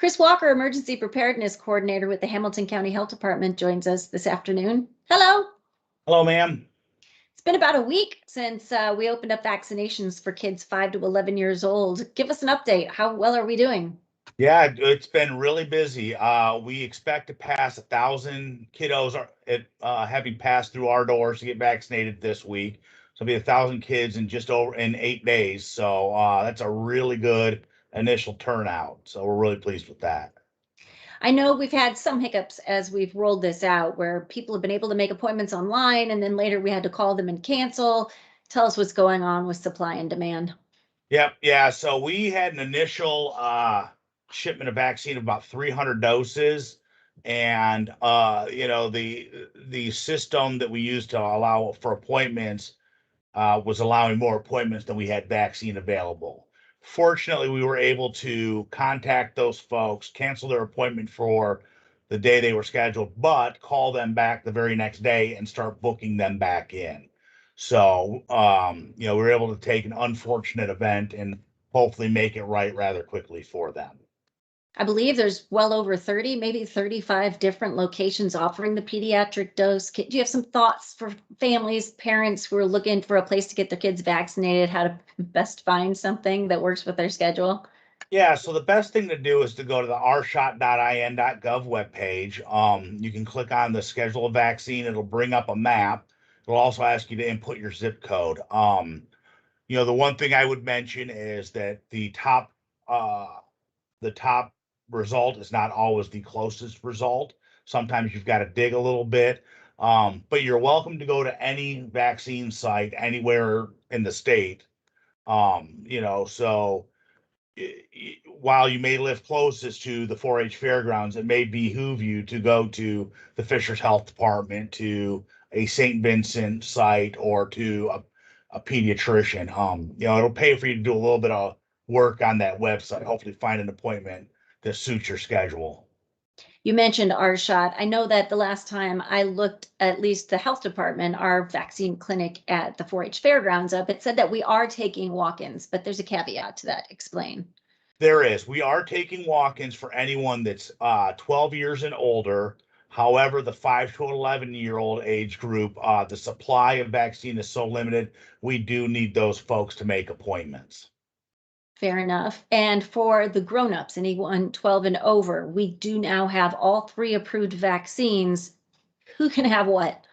Chris Walker, Emergency Preparedness Coordinator with the Hamilton County Health Department, joins us this afternoon. Hello. Hello, ma'am. It's been about a week since we opened up vaccinations for kids 5 to 11 years old. Give us an update. How well are we doing? Yeah, it's been really busy. We expect to pass 1,000 kiddos having passed through our doors to get vaccinated this week. So it'll be 1,000 kids in just over in 8 days. So that's a really good initial turnout. So we're really pleased with that. I know we've had some hiccups as we've rolled this out where people have been able to make appointments online and then later we had to call them and cancel. Tell us what's going on with supply and demand. Yep. Yeah. So we had an initial shipment of vaccine of about 300 doses. And the system that we used to allow for appointments was allowing more appointments than we had vaccine available. Fortunately, we were able to contact those folks, cancel their appointment for the day they were scheduled, but call them back the very next day and start booking them back in. So, we were able to take an unfortunate event and hopefully make it right rather quickly for them. I believe there's well over 30, maybe 35 different locations offering the pediatric dose. Do you have some thoughts for families, parents who are looking for a place to get their kids vaccinated, how to best find something that works with their schedule? Yeah, so the best thing to do is to go to the rshot.in.gov webpage. You can click on the schedule a vaccine. It'll bring up a map. It'll also ask you to input your zip code. The one thing I would mention is that the top result is not always the closest result. Sometimes you've got to dig a little bit. But you're welcome to go to any vaccine site anywhere in the state. So while you may live closest to the 4-H fairgrounds, it may behoove you to go to the Fishers Health Department, to a St. Vincent site, or to a pediatrician. It'll pay for you to do a little bit of work on that website, hopefully find an appointment that suits your schedule. You mentioned RShot. I know that the last time I looked, at least the health department, our vaccine clinic at the 4-H fairgrounds up, it said that we are taking walk-ins, but there's a caveat to that. Explain. There is. We are taking walk-ins for anyone that's 12 years and older. However, the 5 to 11-year-old age group, the supply of vaccine is so limited, we do need those folks to make appointments. Fair enough. And for the grown-ups, anyone 12 and over, we do now have all 3 approved vaccines. Who can have what?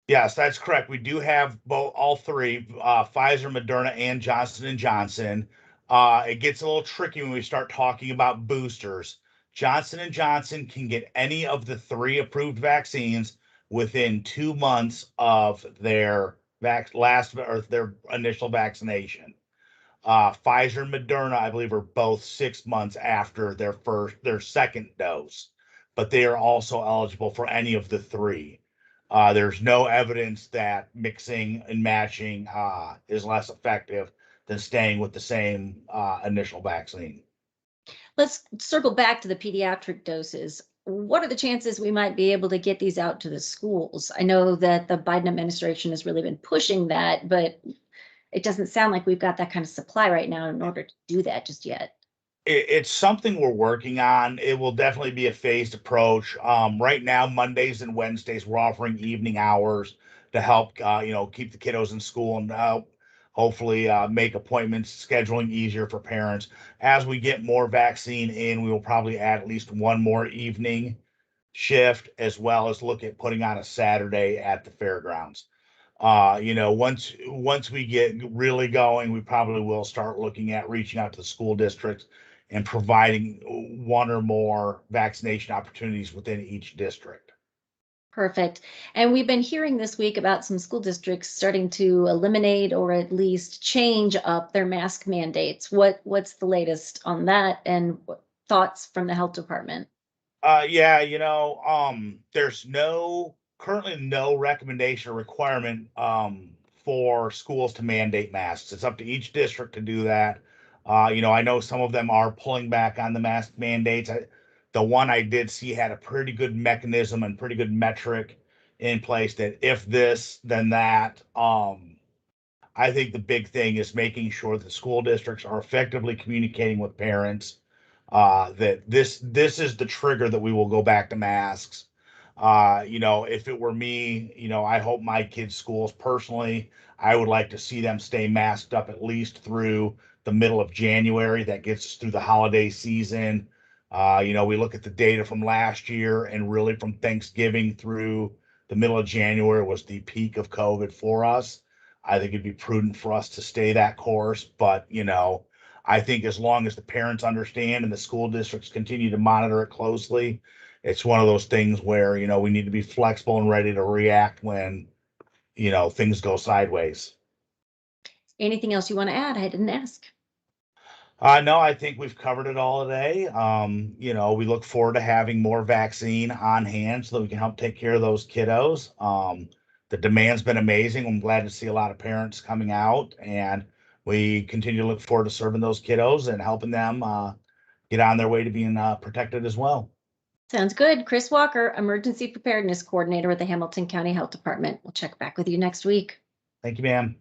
Yes, that's correct. We do have all 3, Pfizer, Moderna, and Johnson & Johnson. It gets a little tricky when we start talking about boosters. Johnson & Johnson can get any of the 3 approved vaccines within 2 months of their their initial vaccination. Pfizer and Moderna, I believe, are both 6 months after their second dose, but they are also eligible for any of the 3. There's no evidence that mixing and matching is less effective than staying with the same initial vaccine. Let's circle back to the pediatric doses. What are the chances we might be able to get these out to the schools? I know that the Biden administration has really been pushing that, but it doesn't sound like we've got that kind of supply right now in order to do that just yet. It's something we're working on. It will definitely be a phased approach. Right now, Mondays and Wednesdays, we're offering evening hours to help, keep the kiddos in school and help hopefully make appointments, scheduling easier for parents. As we get more vaccine in, we will probably add at least one more evening shift, as well as look at putting on a Saturday at the fairgrounds. Once we get really going, we probably will start looking at reaching out to the school districts and providing 1 or more vaccination opportunities within each district. Perfect. And we've been hearing this week about some school districts starting to eliminate or at least change up their mask mandates. What's the latest on that, and thoughts from the health department? There's currently no recommendation or requirement for schools to mandate masks. It's up to each district to do that. I know some of them are pulling back on the mask mandates. The one I did see had a pretty good mechanism and pretty good metric in place that if this, then that. I think the big thing is making sure that school districts are effectively communicating with parents, that this is the trigger that we will go back to masks. If it were me, I hope my kids' schools personally, I would like to see them stay masked up at least through the middle of January. That gets us through the holiday season. We look at the data from last year, and really from Thanksgiving through the middle of January was the peak of COVID for us. I think it'd be prudent for us to stay that course, but I think as long as the parents understand and the school districts continue to monitor it closely, it's one of those things where, we need to be flexible and ready to react when, things go sideways. Anything else you want to add? I didn't ask. No, I think we've covered it all today. We look forward to having more vaccine on hand so that we can help take care of those kiddos. The demand's been amazing. I'm glad to see a lot of parents coming out, and we continue to look forward to serving those kiddos and helping them get on their way to being protected as well. Sounds good. Chris Walker, Emergency Preparedness Coordinator with the Hamilton County Health Department. We'll check back with you next week. Thank you, ma'am.